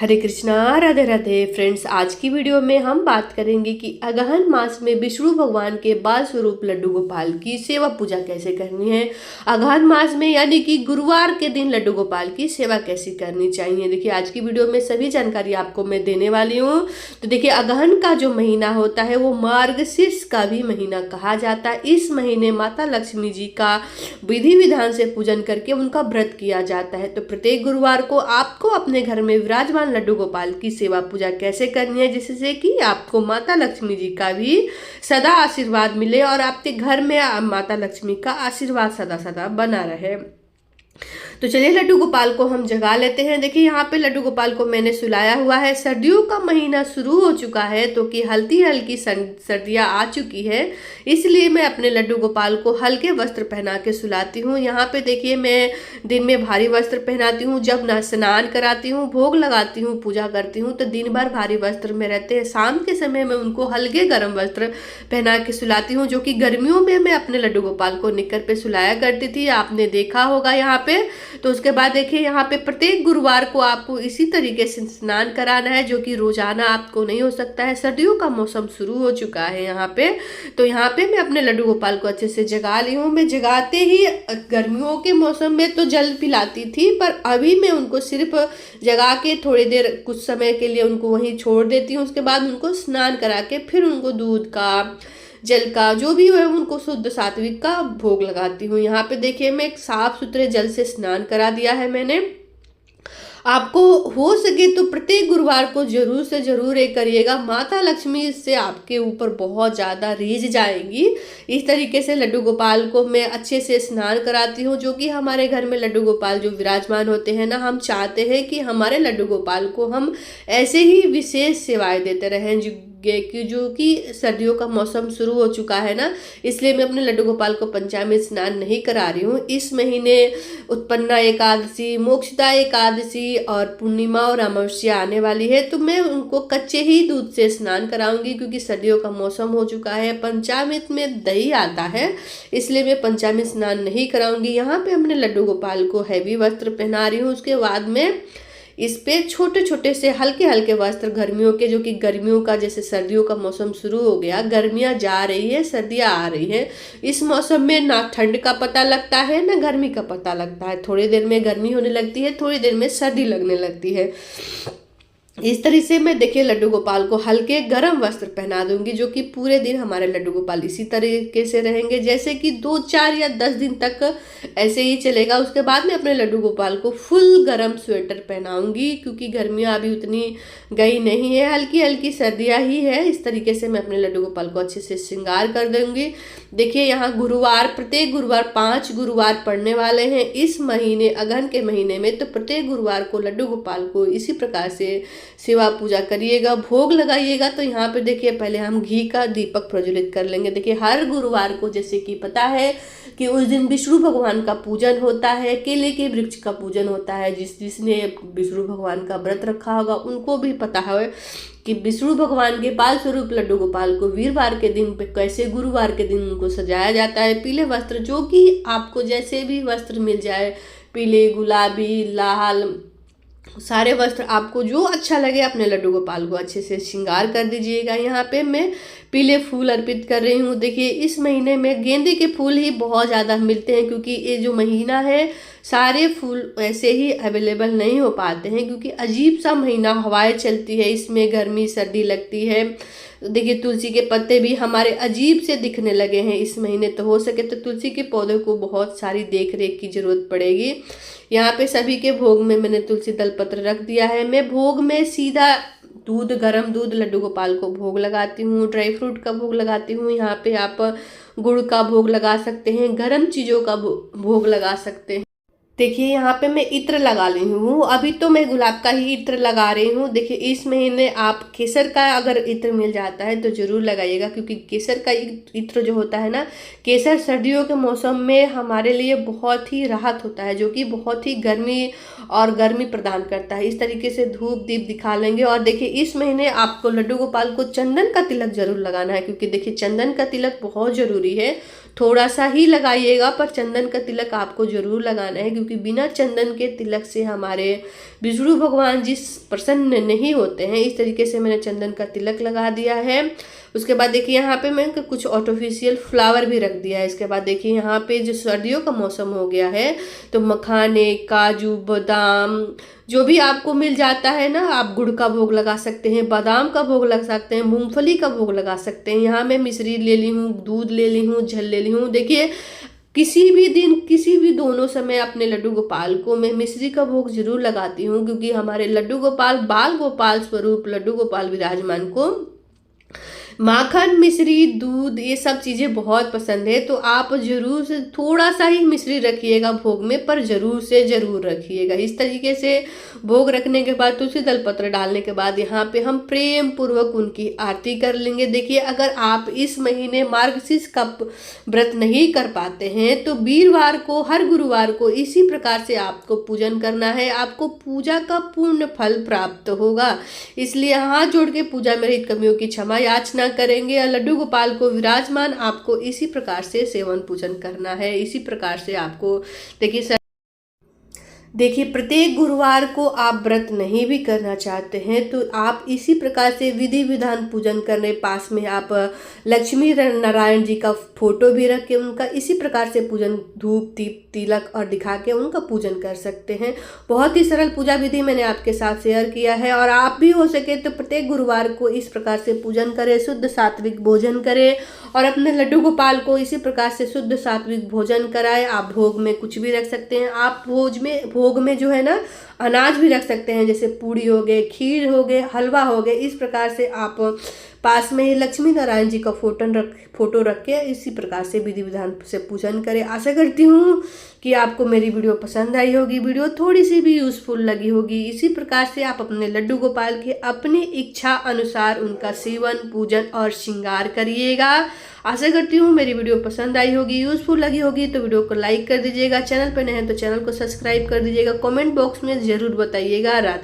हरे Krishna, Radhe Radhe friends. आज की video में हम बात करेंगे कि अगहन मास में विष्णु भगवान के बाल स्वरूप लड्डू गोपाल की सेवा पूजा कैसे करनी है। अगहन मास में यानी कि गुरुवार के दिन लड्डू गोपाल की सेवा कैसे करनी चाहिए। देखिए आज की वीडियो में सभी जानकारी आपको मैं देने वाली हूँ। तो देखिए अगहन का जो महीना होता है वो मार्गशीर्ष का भी महीना कहा जाता है। इस महीने माता लक्ष्मी जी का विधि विधान से पूजन करके उनका व्रत किया जाता है। तो प्रत्येक गुरुवार को आपको अपने घर में विराजमान लड्डू गोपाल की सेवा पूजा कैसे करनी है, जिससे कि आपको माता लक्ष्मी जी का भी सदा आशीर्वाद मिले और आपके घर में माता लक्ष्मी का आशीर्वाद सदा सदा बना रहे। तो चलिए लड्डू गोपाल को हम जगा लेते हैं। देखिए यहाँ पे लड्डू गोपाल को मैंने सुलाया हुआ है। सर्दियों का महीना शुरू हो चुका है तो कि हल्की हल्की सर्दियाँ आ चुकी है, इसलिए मैं अपने लड्डू गोपाल को हल्के वस्त्र पहना के सुलाती हूँ। यहाँ पे देखिए मैं दिन में भारी वस्त्र पहनाती हूँ, जब ना स्नान कराती हूँ, भोग लगाती हूँ, पूजा करती हूँ तो दिन भर भारी वस्त्र में रहते हैं। शाम के समय में उनको हल्के गर्म वस्त्र पहना के सुलाती हूँ, जो कि गर्मियों में मैं अपने लड्डू गोपाल को निक्कर पे सुलाया करती थी, आपने देखा होगा यहाँ पे। तो उसके बाद देखिए यहाँ पे प्रत्येक गुरुवार को आपको इसी तरीके से स्नान कराना है, जो कि रोजाना आपको नहीं हो सकता है। सर्दियों का मौसम शुरू हो चुका है यहाँ पे। तो यहाँ पे मैं अपने लड्डू गोपाल को अच्छे से जगा ली हूँ। मैं जगाते ही गर्मियों के मौसम में तो जल पिलाती थी, पर अभी मैं उनको सिर्फ जगा के थोड़ी देर कुछ समय के लिए उनको वहीं छोड़ देती हूँ। उसके बाद उनको स्नान करा के फिर उनको दूध का, जल का, जो भी है उनको शुद्ध सात्विक का भोग लगाती हूँ। यहाँ पे देखिए मैं एक साफ सुथरे जल से स्नान करा दिया है मैंने। आपको हो सके तो प्रत्येक गुरुवार को जरूर से जरूर ये करिएगा। माता लक्ष्मी से आपके ऊपर बहुत ज़्यादा रीझ जाएंगी। इस तरीके से लड्डू गोपाल को मैं अच्छे से स्नान कराती हूँ, जो कि हमारे घर में लड्डू गोपाल जो विराजमान होते हैं ना, हम चाहते हैं कि हमारे लड्डू गोपाल को हम ऐसे ही विशेष सेवाएं देते रहें। जो कि सर्दियों का मौसम शुरू हो चुका है ना, इसलिए मैं अपने लड्डू गोपाल को पंचामृत स्नान नहीं करा रही हूँ। इस महीने उत्पन्ना एकादशी, मोक्षदा एकादशी और पूर्णिमा और अमावस्या आने वाली है, तो मैं उनको कच्चे ही दूध से स्नान कराऊंगी, क्योंकि सर्दियों का मौसम हो चुका है। पंचामृत में दही आता है, इसलिए मैं पंचामृत स्नान नहीं कराऊंगी। यहाँ पे अपने लड्डू गोपाल को हैवी वस्त्र पहना रही हूँ। उसके बाद में इस पे छोटे छोटे से हल्के हल्के वस्त्र गर्मियों के, जो कि गर्मियों का, जैसे सर्दियों का मौसम शुरू हो गया, गर्मियां जा रही है, सर्दियां आ रही है। इस मौसम में ना ठंड का पता लगता है ना गर्मी का पता लगता है। थोड़ी देर में गर्मी होने लगती है, थोड़ी देर में सर्दी लगने लगती है। इस तरह से मैं देखिए लड्डू गोपाल को हल्के गर्म वस्त्र पहना दूंगी, जो कि पूरे दिन हमारे लड्डू गोपाल इसी तरीके से रहेंगे, जैसे कि 2, 4 या 10 दिन तक ऐसे ही चलेगा। उसके बाद में अपने लड्डू गोपाल को फुल गर्म स्वेटर पहनाऊंगी, क्योंकि गर्मियाँ अभी उतनी गई नहीं है, हल्की हल्की सर्दियाँ ही है। इस तरीके से मैं अपने लड्डू गोपाल को अच्छे से श्रृंगार कर दूंगी। देखिए यहाँ गुरुवार, प्रत्येक गुरुवार 5 गुरुवार पड़ने वाले हैं इस महीने, अगहन के महीने में। तो प्रत्येक गुरुवार को लड्डू गोपाल को इसी प्रकार से सेवा पूजा करिएगा, भोग लगाइएगा। तो यहाँ पे देखिए पहले हम घी का दीपक प्रज्वलित कर लेंगे। देखिए हर गुरुवार को, जैसे कि पता है कि उस दिन विष्णु भगवान का पूजन होता है, केले के वृक्ष का पूजन होता है। जिसने विष्णु भगवान का व्रत रखा होगा उनको भी पता है कि विष्णु भगवान के बाल स्वरूप लड्डू गोपाल को वीरवार के दिन पे कैसे, गुरुवार के दिन उनको सजाया जाता है। पीले वस्त्र, जो कि आपको जैसे भी वस्त्र मिल जाए, पीले, गुलाबी, लाल, सारे वस्त्र आपको जो अच्छा लगे अपने लड्डू गोपाल को अच्छे से श्रृंगार कर दीजिएगा। यहाँ पे मैं पीले फूल अर्पित कर रही हूँ। देखिए इस महीने में गेंदे के फूल ही बहुत ज़्यादा मिलते हैं, क्योंकि ये जो महीना है सारे फूल ऐसे ही अवेलेबल नहीं हो पाते हैं, क्योंकि अजीब सा महीना, हवाएं चलती है, इसमें गर्मी सर्दी लगती है। तो देखिए तुलसी के पत्ते भी हमारे अजीब से दिखने लगे हैं इस महीने। तो हो सके तो तुलसी के पौधे को बहुत सारी देख रेख की जरूरत पड़ेगी। यहाँ पे सभी के भोग में मैंने तुलसी दल पत्र रख दिया है। मैं भोग में सीधा दूध, गरम दूध लड्डू गोपाल को भोग लगाती हूँ, ड्राई फ्रूट का भोग लगाती हूँ। यहाँ पे आप गुड़ का भोग लगा सकते हैं, गरम चीज़ों का भोग लगा सकते हैं। देखिए यहाँ पे मैं इत्र लगा ली हूँ। अभी तो मैं गुलाब का ही इत्र लगा रही हूँ। देखिए इस महीने आप केसर का अगर इत्र मिल जाता है तो ज़रूर लगाइएगा, क्योंकि केसर का इत्र जो होता है ना, केसर सर्दियों के मौसम में हमारे लिए बहुत ही राहत होता है, जो कि बहुत ही गर्मी प्रदान करता है। इस तरीके से धूप दीप दिखा लेंगे। और देखिए इस महीने आपको लड्डू गोपाल को चंदन का तिलक जरूर लगाना है, क्योंकि देखिए चंदन का तिलक बहुत ज़रूरी है। थोड़ा सा ही लगाइएगा, पर चंदन का तिलक आपको जरूर लगाना है, क्योंकि बिना चंदन के तिलक से हमारे विष्णु भगवान जी प्रसन्न नहीं होते हैं। इस तरीके से मैंने चंदन का तिलक लगा दिया है। उसके बाद देखिए यहाँ पे मैं कुछ आर्टिफिशियल फ्लावर भी रख दिया है। इसके बाद देखिए यहाँ पे जो सर्दियों का मौसम हो गया है, तो मखाने, काजू, बादाम जो भी आपको मिल जाता है ना, आप गुड़ का भोग लगा सकते हैं, बादाम का भोग लगा सकते हैं, मूंगफली का भोग लगा सकते हैं। यहाँ मैं मिश्री ले ली हूँ, दूध ले ली हूँ, जल ले ली हूँ। देखिए किसी भी दिन, किसी भी दोनों समय अपने लड्डू गोपाल को मैं मिश्री का भोग जरूर लगाती हूँ, क्योंकि हमारे लड्डू गोपाल बाल गोपाल स्वरूप लड्डू गोपाल विराजमान को माखन, मिश्री, दूध ये सब चीज़ें बहुत पसंद है। तो आप जरूर से थोड़ा सा ही मिश्री रखिएगा भोग में, पर जरूर से जरूर रखिएगा। इस तरीके से भोग रखने के बाद तुलसी दल पत्र डालने के बाद यहाँ पे हम प्रेम पूर्वक उनकी आरती कर लेंगे। देखिए अगर आप इस महीने मार्गशीर्ष का व्रत नहीं कर पाते हैं, तो वीरवार को, हर गुरुवार को इसी प्रकार से आपको पूजन करना है। आपको पूजा का पूर्ण फल प्राप्त होगा। इसलिए हाथ जोड़ के पूजा में रहित कमियों की क्षमा याचना करेंगे। और लड्डू गोपाल को विराजमान आपको इसी प्रकार से सेवन पूजन करना है। इसी प्रकार से आपको देखिए प्रत्येक गुरुवार को आप व्रत नहीं भी करना चाहते हैं, तो आप इसी प्रकार से विधि विधान पूजन करने, पास में आप लक्ष्मी नारायण जी का फोटो भी रख के उनका इसी प्रकार से पूजन, धूप दीप तिलक और दिखा के उनका पूजन कर सकते हैं। बहुत ही सरल पूजा विधि मैंने आपके साथ शेयर किया है, और आप भी हो सके तो प्रत्येक गुरुवार को इस प्रकार से पूजन करें, शुद्ध सात्विक भोजन करें, और अपने लड्डू गोपाल को इसी प्रकार से शुद्ध सात्विक भोजन कराएं। आप भोग में कुछ भी रख सकते हैं। आप भोग में जो है ना अनाज भी रख सकते हैं, जैसे पूड़ी हो गए, खीर हो गए, हलवा हो गए। इस प्रकार से आप पास में ही लक्ष्मी नारायण जी का फोटो रख के इसी प्रकार से विधि विधान से पूजन करें। आशा करती हूँ कि आपको मेरी वीडियो पसंद आई होगी, वीडियो थोड़ी सी भी यूजफुल लगी होगी। इसी प्रकार से आप अपने लड्डू गोपाल के अपनी इच्छा अनुसार उनका सेवन, पूजन और श्रृंगार करिएगा। आशा करती हूँ मेरी वीडियो पसंद आई होगी, यूजफुल लगी होगी, तो वीडियो को लाइक कर दीजिएगा। चैनल पर नए हैं तो चैनल को सब्सक्राइब कर दीजिएगा। कमेंट बॉक्स में ज़रूर बताइएगा। राधे।